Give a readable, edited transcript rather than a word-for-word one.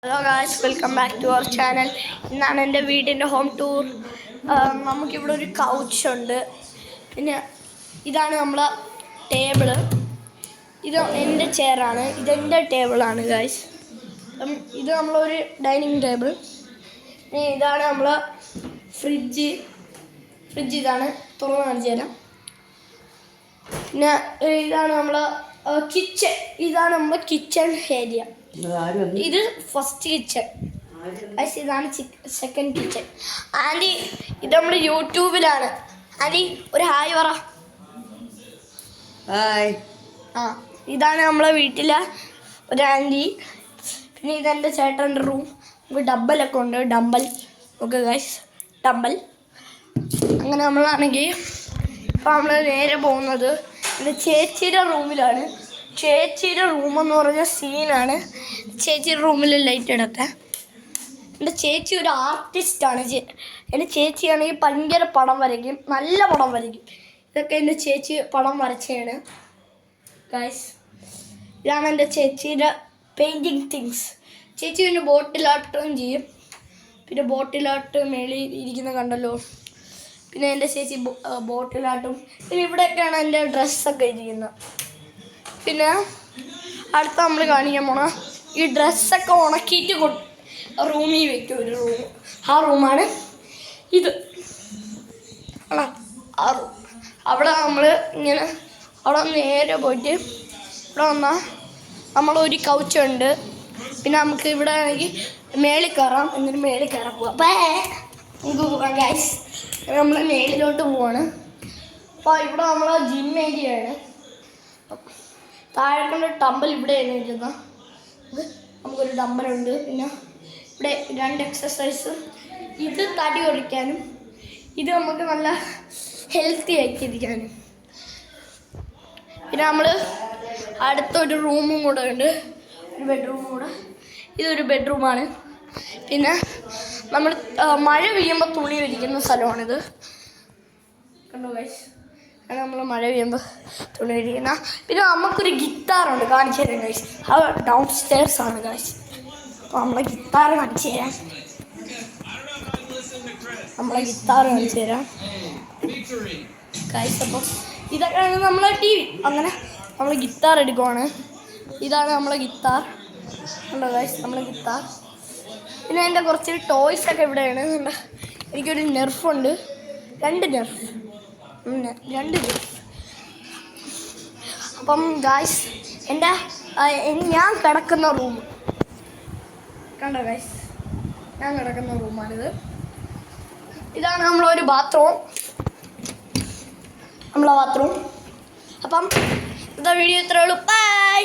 Hello guys, welcome back to our channel. ഇന്നാണ് എൻ്റെ വീടിൻ്റെ ഹോം ടൂർ. നമുക്കിവിടെ ഒരു കൗച്ചുണ്ട്. പിന്നെ ഇതാണ് നമ്മളെ ടേബിള്. ഇത് എൻ്റെ ചെയറാണ്, ഇതെൻ്റെ ടേബിളാണ് ഗായ്സ്. ഇത് നമ്മളൊരു ഡൈനിങ് ടേബിൾ. പിന്നെ ഇതാണ് നമ്മളെ ഫ്രിഡ്ജ് ഇതാണ്, തുറന്ന് കാണിച്ചു തരാം. പിന്നെ ഇതാണ് നമ്മളെ കിച്ചൺ. ഇതാണ് നമ്മളെ കിച്ചൺ ഏരിയ. ഇത് ഫസ്റ്റ് കിച്ചൺ. ഇതാണ് സെക്കൻഡ് കിച്ചൺ. ആൻറ്റി, ഇത് നമ്മൾ യൂട്യൂബിലാണ്. ആൻറ്റി ഒരു ഹായ് പറ. ഹായ്. ഇതാണ് നമ്മളെ വീട്ടിലെ ഒരു ആൻറ്റി. പിന്നെ ഇതെൻ്റെ ചേട്ടൻ്റെ റൂം. നമുക്ക് ഡമ്പലൊക്കെ ഉണ്ട്. Dumbbell okay guys, dumbbell. അങ്ങനെ നമ്മളാണെങ്കിൽ ഇപ്പം നമ്മൾ നേരെ പോകുന്നത് എൻ്റെ ചേച്ചിയുടെ റൂമിലാണ്. ചേച്ചിയുടെ റൂമെന്ന് പറഞ്ഞ സീനാണ്. ചേച്ചിയുടെ റൂമിൽ ലൈറ്റ് ഇടട്ടെ. എൻ്റെ ചേച്ചി ഒരു ആർട്ടിസ്റ്റാണ്. എൻ്റെ ചേച്ചിയാണെങ്കിൽ ഭയങ്കര പടം വരയ്ക്കും, നല്ല പടം വരയ്ക്കും. ഇതൊക്കെ എൻ്റെ ചേച്ചി പടം വരച്ചതാണ് ഗൈസ്. ഇതാണ് എൻ്റെ ചേച്ചിയുടെ പെയിൻറ്റിങ് തിങ്സ്. ചേച്ചി പിന്നെ ബോട്ടിലാട്ടും ചെയ്യും. പിന്നെ ബോട്ടിലാട്ട് മേളിൽ ഇരിക്കുന്ന കണ്ടല്ലോ. പിന്നെ എൻ്റെ ചേച്ചി ബോട്ടിലാട്ടും. പിന്നെ ഇവിടെയൊക്കെയാണ് എൻ്റെ ഡ്രസ്സൊക്കെ ഇരിക്കുന്നത്. പിന്നെ അടുത്ത നമ്മൾ കാണിക്കാൻ പോണ ഈ ഡ്രസ്സൊക്കെ ഉണക്കിയിട്ട് റൂമിൽ വെക്കും. ഒരു റൂം, ആ റൂമാണ് ഇത്. ആ റൂം അവിടെ നമ്മൾ ഇങ്ങനെ അവിടെ നേരെ പോയിട്ട് ഇവിടെ വന്നാൽ നമ്മളൊരു കൗച്ചുണ്ട്. പിന്നെ നമുക്ക് ഇവിടെ ആണെങ്കിൽ മേളിൽ കയറാം. എന്നിട്ട് മേളിൽ കയറാൻ പോവാം. നമുക്ക് പോകാം ഗൈസ്. നമ്മൾ മേളിലോട്ട് പോവാണ്. അപ്പോൾ ഇവിടെ നമ്മളെ ജിം ഏരിയയാണ്. താഴെ കൊണ്ട് ടമ്പൽ ഇവിടെയാണ് ഇരിക്കുന്നത്. നമുക്കൊരു ഡമ്പലുണ്ട്. പിന്നെ ഇവിടെ 2 എക്സസൈസും. ഇത് തടി കുറയ്ക്കാനും ഇത് നമുക്ക് നല്ല ഹെൽത്തി ആക്കിയിരിക്കാനും. പിന്നെ നമ്മൾ അടുത്തൊരു റൂമും കൂടെ ഉണ്ട്, ഒരു ബെഡ്റൂമും കൂടെ. ഇതൊരു ബെഡ്റൂമാണ്. പിന്നെ നമ്മൾ മഴ പെയ്യുമ്പോൾ തുണി വിരിക്കുന്ന സ്ഥലമാണിത്. കണ്ടോ ഗൈസ്, നമ്മൾ മഴ പെയ്യുമ്പോൾ തുണി വിരിക്കുന്ന. പിന്നെ നമുക്കൊരു ഗിത്താറുണ്ട്, കാണിച്ചു തരാം ഗൈസ്. അത് ഡൗൺ സ്റ്റെയർസ് ആണ് ഗൈസ്. അപ്പോൾ നമ്മളെ ഗിത്താർ കാണിച്ചു തരാം. ഗൈസ്, അപ്പോൾ ഇതൊക്കെയാണ് നമ്മളെ TV. അങ്ങനെ നമ്മൾ ഗിത്താർ എടുക്കുവാണ്. ഇതാണ് നമ്മളെ ഗിത്താർ. ഉണ്ടോ ഗൈസ്, നമ്മളെ ഗിത്താർ. പിന്നെ എൻ്റെ കുറച്ച് ടോയ്സൊക്കെ ഇവിടെയാണ്. എനിക്കൊരു നെർഫുണ്ട്, 2 നെർഫ്. അപ്പം ഗായ്സ്, ഞാൻ കിടക്കുന്ന റൂം കണ്ടോ ഗായ്സ്, ഞാൻ കിടക്കുന്ന റൂമാണിത്. ഇതാണ് നമ്മളൊരു ബാത്റൂം, നമ്മളെ ബാത്റൂം. അപ്പം ഇതാ വീഡിയോ ഇത്രയേ ഉള്ളൂ.